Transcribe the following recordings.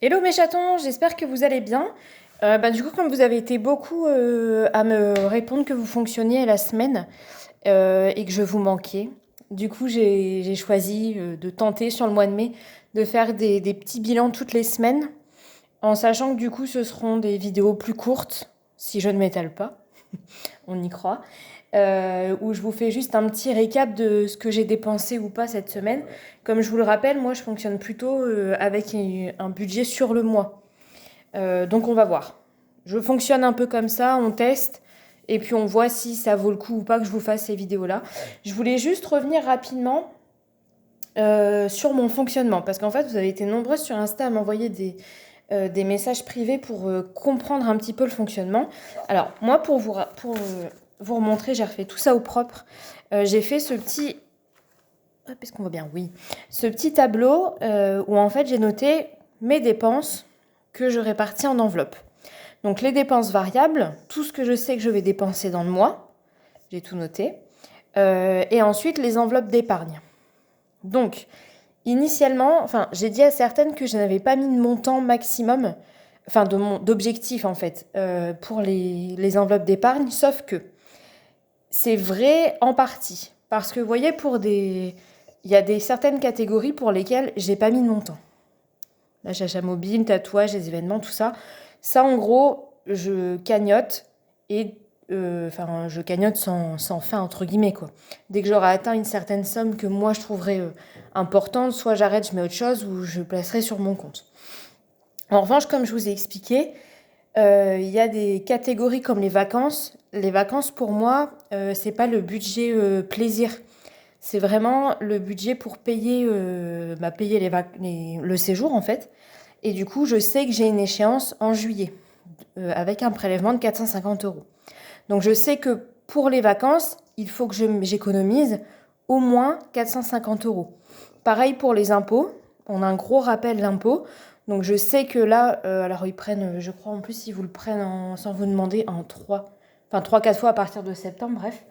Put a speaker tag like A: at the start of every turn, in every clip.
A: Hello mes chatons, j'espère que vous allez bien. Du coup, comme vous avez été beaucoup à me répondre que vous fonctionniez la semaine et que je vous manquais, du coup j'ai choisi de tenter sur le mois de mai de faire des petits bilans toutes les semaines, en sachant que du coup ce seront des vidéos plus courtes, si je ne m'étale pas, on y croit, où je vous fais juste un petit récap de ce que j'ai dépensé ou pas cette semaine. Comme je vous le rappelle, moi je fonctionne plutôt avec un budget sur le mois. Donc on va voir. Je fonctionne un peu comme ça, on teste, et puis on voit si ça vaut le coup ou pas que je vous fasse ces vidéos-là. Je voulais juste revenir rapidement sur mon fonctionnement, parce qu'en fait, vous avez été nombreuses sur Insta à m'envoyer des messages privés pour comprendre un petit peu le fonctionnement. Alors, moi, vous remontrer, j'ai refait tout ça au propre. J'ai fait ce petit... Hop, est-ce qu'on voit bien? Oui. Ce petit tableau où en fait j'ai noté mes dépenses que je répartis en enveloppes. Donc les dépenses variables, tout ce que je sais que je vais dépenser dans le mois, j'ai tout noté. Et ensuite les enveloppes d'épargne. Donc initialement, j'ai dit à certaines que je n'avais pas mis de montant maximum, d'objectif en fait, pour les enveloppes d'épargne, sauf que c'est vrai en partie. Parce que vous voyez, il y a certaines catégories pour lesquelles j'ai pas mis de montant. L'achat mobile, tatouage, les événements, tout ça. Ça, en gros, je cagnotte et je cagnotte sans fin, entre guillemets, quoi. Dès que j'aurai atteint une certaine somme que moi je trouverais importante, soit j'arrête, je mets autre chose ou je placerai sur mon compte. En revanche, comme je vous ai expliqué, il y a des catégories comme les vacances. Les vacances, pour moi, c'est pas le budget plaisir. C'est vraiment le budget pour payer, le séjour, en fait. Et du coup, je sais que j'ai une échéance en juillet, avec un prélèvement de 450 euros. Donc je sais que pour les vacances, il faut que j'économise au moins 450 euros. Pareil pour les impôts, on a un gros rappel d'impôts. Donc je sais que là, alors ils prennent, je crois en plus, ils vous le prennent sans vous demander en 3-4 fois à partir de septembre, bref.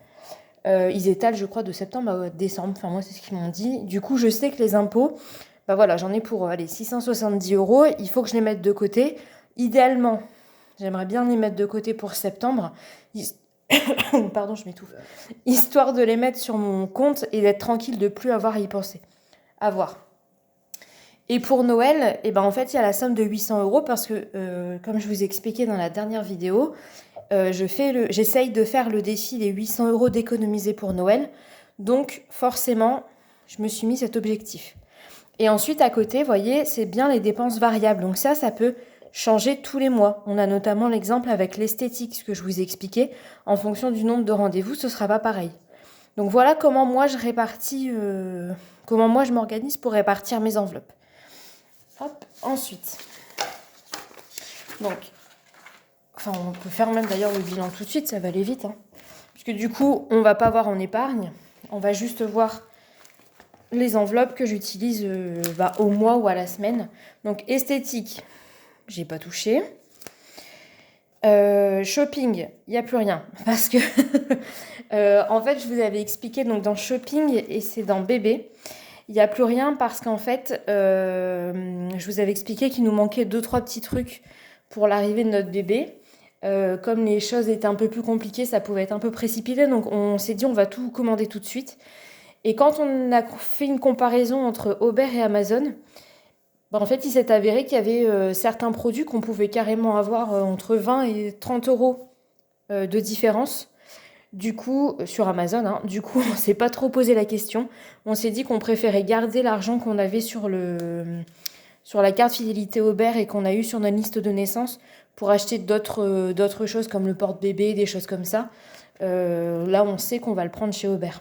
A: Ils étalent, je crois, de septembre à décembre. Enfin, moi, c'est ce qu'ils m'ont dit. Du coup, je sais que les impôts, voilà, j'en ai pour 670 euros. Il faut que je les mette de côté. Idéalement, j'aimerais bien les mettre de côté pour septembre. Pardon, je m'étouffe. Histoire de les mettre sur mon compte et d'être tranquille de plus avoir à y penser. À voir. Et pour Noël, en fait, il y a la somme de 800 euros parce que, comme je vous ai expliqué dans la dernière vidéo, j'essaye de faire le défi des 800 euros d'économiser pour Noël. Donc, forcément, je me suis mis cet objectif. Et ensuite, à côté, vous voyez, c'est bien les dépenses variables. Donc ça peut changer tous les mois. On a notamment l'exemple avec l'esthétique, ce que je vous ai expliqué. En fonction du nombre de rendez-vous, ce ne sera pas pareil. Donc voilà comment moi je répartis, comment moi je m'organise pour répartir mes enveloppes. Hop, ensuite. Donc, on peut faire même d'ailleurs le bilan tout de suite, ça va aller vite. Puisque du coup, on ne va pas voir en épargne. On va juste voir les enveloppes que j'utilise au mois ou à la semaine. Donc esthétique, j'ai pas touché. Shopping, il n'y a plus rien. Parce que, en fait, je vous avais expliqué, donc dans shopping, et c'est dans bébé, il n'y a plus rien parce qu'en fait, je vous avais expliqué qu'il nous manquait 2-3 petits trucs pour l'arrivée de notre bébé. Comme les choses étaient un peu plus compliquées, ça pouvait être un peu précipité, donc on s'est dit on va tout commander tout de suite. Et quand on a fait une comparaison entre Uber et Amazon, en fait, il s'est avéré qu'il y avait certains produits qu'on pouvait carrément avoir entre 20 et 30 euros de différence. Du coup, sur Amazon, du coup, on s'est pas trop posé la question. On s'est dit qu'on préférait garder l'argent qu'on avait sur la carte fidélité Uber et qu'on a eu sur notre liste de naissance pour acheter d'autres choses comme le porte-bébé, des choses comme ça. Là, on sait qu'on va le prendre chez Uber.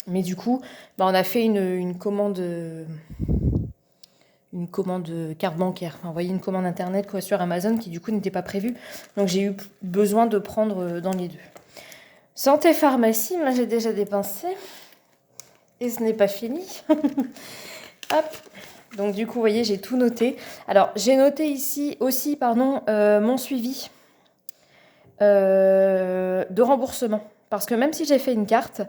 A: Mais du coup, on a fait une commande carte bancaire. Vous voyez, une commande internet sur Amazon qui du coup n'était pas prévue. Donc j'ai eu besoin de prendre dans les deux. Santé pharmacie, moi j'ai déjà dépensé. Et ce n'est pas fini. Hop. Donc du coup, vous voyez, j'ai tout noté. Alors, j'ai noté ici aussi, mon suivi de remboursement. Parce que même si j'ai fait une carte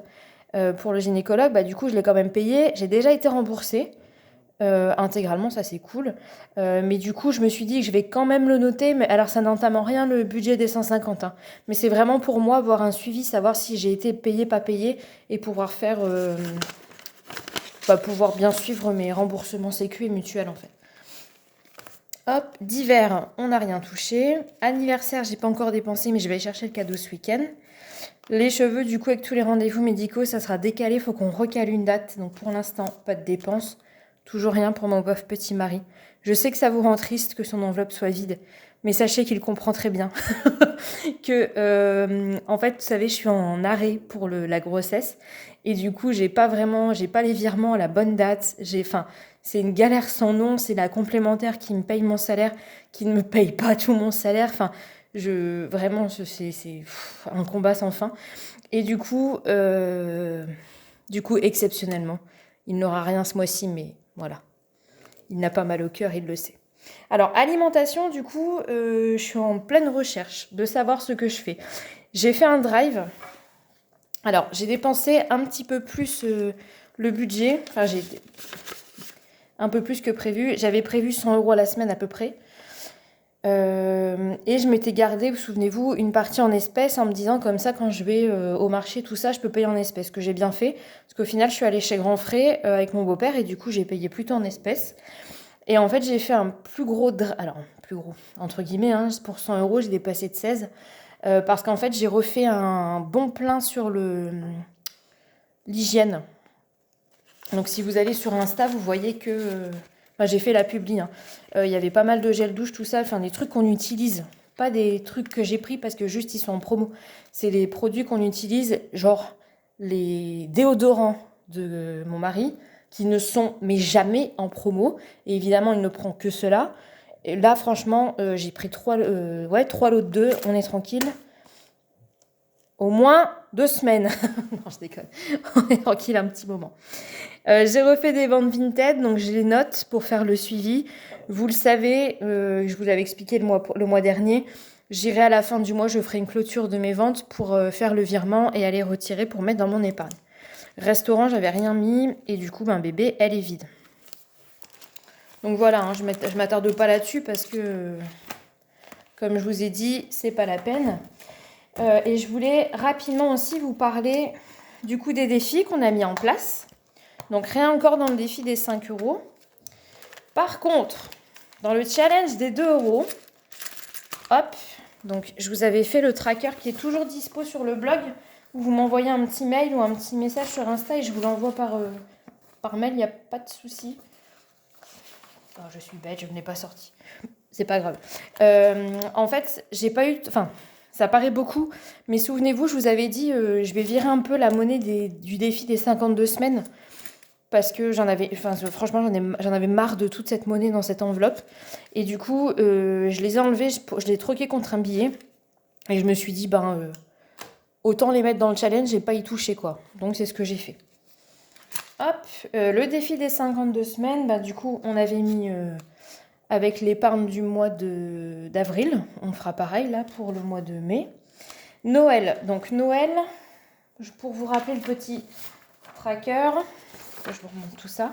A: pour le gynécologue, du coup, je l'ai quand même payé. J'ai déjà été remboursée. intégralement, ça c'est cool. Mais du coup, je me suis dit que je vais quand même le noter. Mais alors, ça n'entame en rien le budget des 150, hein. Mais c'est vraiment pour moi avoir un suivi, savoir si j'ai été payée, pas payée, et pouvoir faire, pouvoir bien suivre mes remboursements sécu et mutuels en fait. Hop, d'hiver, on n'a rien touché. Anniversaire, j'ai pas encore dépensé, mais je vais aller chercher le cadeau ce week-end. Les cheveux, du coup, avec tous les rendez-vous médicaux, ça sera décalé. Il faut qu'on recale une date. Donc pour l'instant, pas de dépenses. Toujours rien pour mon pauvre petit mari. Je sais que ça vous rend triste que son enveloppe soit vide, mais sachez qu'il comprend très bien que, en fait, vous savez, je suis en arrêt pour la grossesse et du coup, j'ai pas les virements à la bonne date. C'est une galère sans nom. C'est la complémentaire qui me paye mon salaire, qui ne me paye pas tout mon salaire. Enfin, vraiment, c'est un combat sans fin. Et du coup, exceptionnellement, il n'aura rien ce mois-ci, mais voilà. Il n'a pas mal au cœur, il le sait. Alors, alimentation, du coup, je suis en pleine recherche de savoir ce que je fais. J'ai fait un drive. Alors, j'ai dépensé un petit peu plus le budget. Enfin, j'ai un peu plus que prévu. J'avais prévu 100 € à la semaine à peu près. Et je m'étais gardé, vous souvenez-vous, une partie en espèces en me disant comme ça, quand je vais au marché, tout ça, je peux payer en espèces. Ce que j'ai bien fait, parce qu'au final, je suis allée chez Grand Frais avec mon beau-père et du coup, j'ai payé plutôt en espèces. Et en fait, j'ai fait un plus gros, plus gros, entre guillemets, hein, pour 100 €, j'ai dépassé de 16. Parce qu'en fait, j'ai refait un bon plein sur l'hygiène. Donc si vous allez sur Insta, vous voyez que... j'ai fait la publi, hein. Il y avait pas mal de gel douche, tout ça, enfin des trucs qu'on utilise. Pas des trucs que j'ai pris parce que juste ils sont en promo. C'est les produits qu'on utilise, genre les déodorants de mon mari, qui ne sont mais jamais en promo. Et évidemment, il ne prend que cela. Et là, franchement, j'ai pris 3 lots de 2, on est tranquille. Au moins 2 semaines. Non, je déconne. On est tranquille un petit moment. J'ai refait des ventes Vinted, donc je les note pour faire le suivi. Vous le savez, je vous l'avais expliqué le mois dernier. J'irai à la fin du mois, je ferai une clôture de mes ventes pour faire le virement et aller retirer pour mettre dans mon épargne. Restaurant, j'avais rien mis et du coup, bébé, elle est vide. Donc voilà, hein, je m'attarde pas là-dessus parce que, comme je vous ai dit, c'est pas la peine. Et je voulais rapidement aussi vous parler du coup des défis qu'on a mis en place. Donc rien encore dans le défi des 5 €. Par contre, dans le challenge des 2 €, hop, donc je vous avais fait le tracker qui est toujours dispo sur le blog. Où vous m'envoyez un petit mail ou un petit message sur Insta et je vous l'envoie par mail, il n'y a pas de souci. Oh, je suis bête, je ne l'ai pas sorti. C'est pas grave. En fait, j'ai pas eu... Enfin, ça paraît beaucoup, mais souvenez-vous, je vous avais dit, je vais virer un peu la monnaie du défi des 52 semaines. Parce que franchement, j'en avais marre de toute cette monnaie dans cette enveloppe. Et du coup, je les ai enlevés, je l'ai troqué contre un billet. Et je me suis dit, autant les mettre dans le challenge et pas y toucher, quoi. Donc, c'est ce que j'ai fait. Hop, le défi des 52 semaines, du coup, on avait mis avec l'épargne du mois d'avril. On fera pareil, là, pour le mois de mai. Noël. Donc, Noël, pour vous rappeler le petit tracker... Je vous remonte tout ça.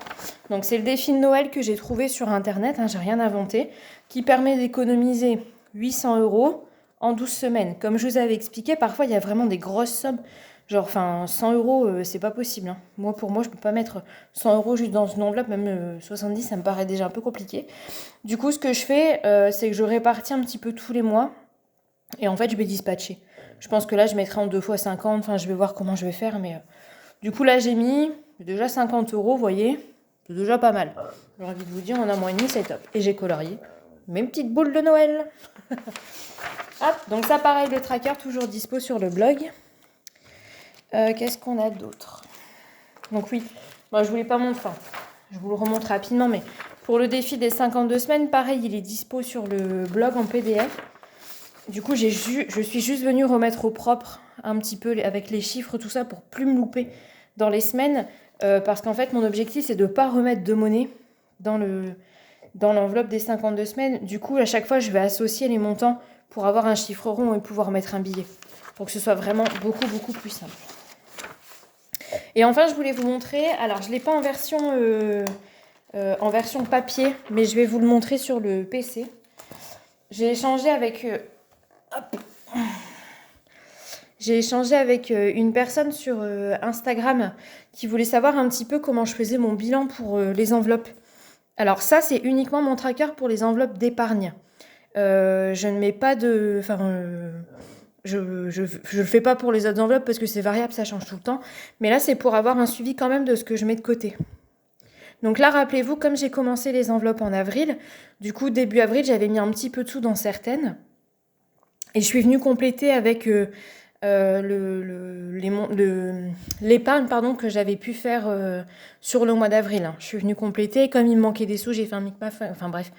A: Donc c'est le défi de Noël que j'ai trouvé sur internet, hein, j'ai rien inventé, qui permet d'économiser 800 € en 12 semaines. Comme je vous avais expliqué, parfois il y a vraiment des grosses sommes. Genre, 100 €, c'est pas possible, hein. Pour moi, je peux pas mettre 100 € juste dans une enveloppe, même 70, ça me paraît déjà un peu compliqué. Du coup, ce que je fais, c'est que je répartis un petit peu tous les mois. Et en fait, je vais dispatcher. Je pense que là, je mettrai en 2 fois 50. Enfin, je vais voir comment je vais faire, mais... Du coup, là, j'ai mis déjà 50 €, vous voyez. C'est déjà pas mal. J'ai envie de vous dire, en un mois et demi, c'est top. Et j'ai colorié mes petites boules de Noël. Hop, donc ça, pareil, le tracker, toujours dispo sur le blog. Qu'est-ce qu'on a d'autre? Donc oui, je voulais pas montrer. Je vous le remonte rapidement, mais pour le défi des 52 semaines, pareil, il est dispo sur le blog en PDF. Du coup, je suis juste venue remettre au propre un petit peu avec les chiffres, tout ça, pour plus me louper dans les semaines. Parce qu'en fait, mon objectif, c'est de ne pas remettre de monnaie dans l'enveloppe des 52 semaines. Du coup, à chaque fois, je vais associer les montants pour avoir un chiffre rond et pouvoir mettre un billet. Pour que ce soit vraiment beaucoup, beaucoup plus simple. Et enfin, je voulais vous montrer, alors je ne l'ai pas en version en version papier, mais je vais vous le montrer sur le PC. J'ai échangé avec... J'ai échangé avec une personne sur Instagram qui voulait savoir un petit peu comment je faisais mon bilan pour les enveloppes. Alors ça, c'est uniquement mon tracker pour les enveloppes d'épargne. Je ne mets pas de... Enfin, je le fais pas pour les autres enveloppes parce que c'est variable, ça change tout le temps. Mais là, c'est pour avoir un suivi quand même de ce que je mets de côté. Donc là, rappelez-vous, comme j'ai commencé les enveloppes en avril, du coup, début avril, j'avais mis un petit peu de sous dans certaines. Et je suis venue compléter avec l'épargne que j'avais pu faire sur le mois d'avril. Je suis venue compléter. Et comme il me manquait des sous, j'ai fait un micmac. Enfin bref,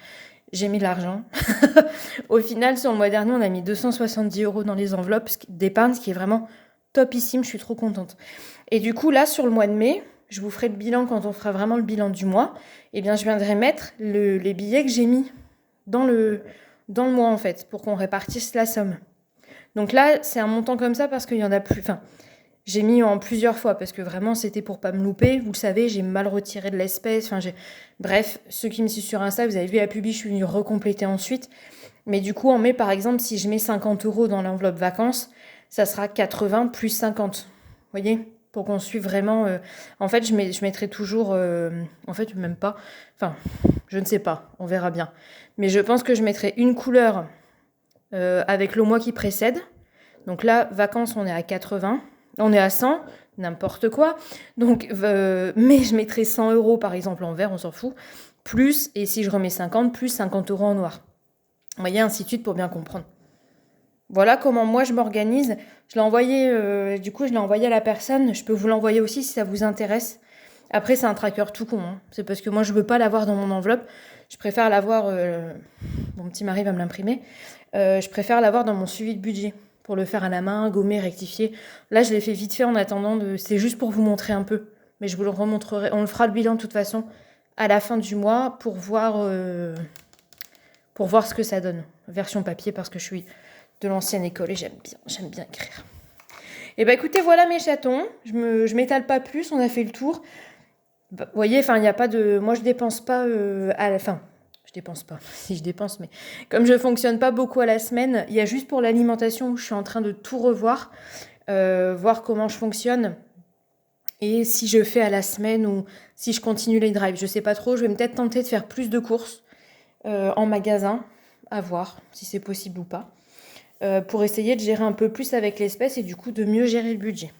A: j'ai mis de l'argent. Au final, sur le mois dernier, on a mis 270 € dans les enveloppes d'épargne, ce qui est vraiment topissime. Je suis trop contente. Et du coup, là, sur le mois de mai, je vous ferai le bilan quand on fera vraiment le bilan du mois. Eh bien, je viendrai mettre les billets que j'ai mis dans le mois, en fait, pour qu'on répartisse la somme. Donc là, c'est un montant comme ça parce qu'il y en a plus... Enfin, j'ai mis en plusieurs fois parce que vraiment, c'était pour pas me louper. Vous le savez, j'ai mal retiré de l'espèce. Enfin, bref, ceux qui me suivent sur Insta, vous avez vu la pub, je suis venue recompléter ensuite. Mais du coup, en mai, par exemple, si je mets 50 € dans l'enveloppe vacances, ça sera 80 plus 50. Vous voyez ? Pour qu'on suive vraiment... En fait, je mettrai toujours... En fait, même pas... Enfin, je ne sais pas. On verra bien. Mais je pense que je mettrai une couleur avec le mois qui précède. Donc là, vacances, on est à 80. On est à 100, n'importe quoi. Donc, mais je mettrai 100 € par exemple en vert, on s'en fout. Plus, et si je remets 50, plus 50 € en noir. Vous voyez, ainsi de suite pour bien comprendre. Voilà comment moi je m'organise. Je l'ai envoyé, je l'ai envoyé à la personne. Je peux vous l'envoyer aussi si ça vous intéresse. Après, c'est un tracker tout con. Hein. C'est parce que moi, je veux pas l'avoir dans mon enveloppe. Je préfère l'avoir... mon petit mari va me l'imprimer. Je préfère l'avoir dans mon suivi de budget. Pour le faire à la main, gommer, rectifier. Là, je l'ai fait vite fait en attendant. C'est juste pour vous montrer un peu. Mais je vous le remontrerai. On le fera le bilan de toute façon à la fin du mois pour voir ce que ça donne. Version papier parce que je suis de l'ancienne école et j'aime bien écrire. Et bah écoutez, voilà mes chatons. Je m'étale pas plus, on a fait le tour. Vous voyez, enfin, il n'y a pas de... Moi, je dépense pas à la fin. Je dépense pas. Si, je dépense, mais comme je fonctionne pas beaucoup à la semaine, il y a juste pour l'alimentation où je suis en train de tout revoir, voir comment je fonctionne. Et si je fais à la semaine ou si je continue les drives. Je sais pas trop, je vais peut-être tenter de faire plus de courses en magasin, à voir si c'est possible ou pas, pour essayer de gérer un peu plus avec l'espèce et du coup de mieux gérer le budget.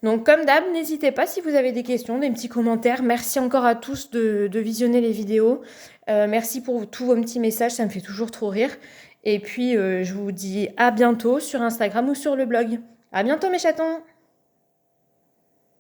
A: Donc comme d'hab, n'hésitez pas si vous avez des questions, des petits commentaires. Merci encore à tous de visionner les vidéos. Merci pour tous vos petits messages, ça me fait toujours trop rire. Et puis je vous dis à bientôt sur Instagram ou sur le blog. À bientôt mes chatons!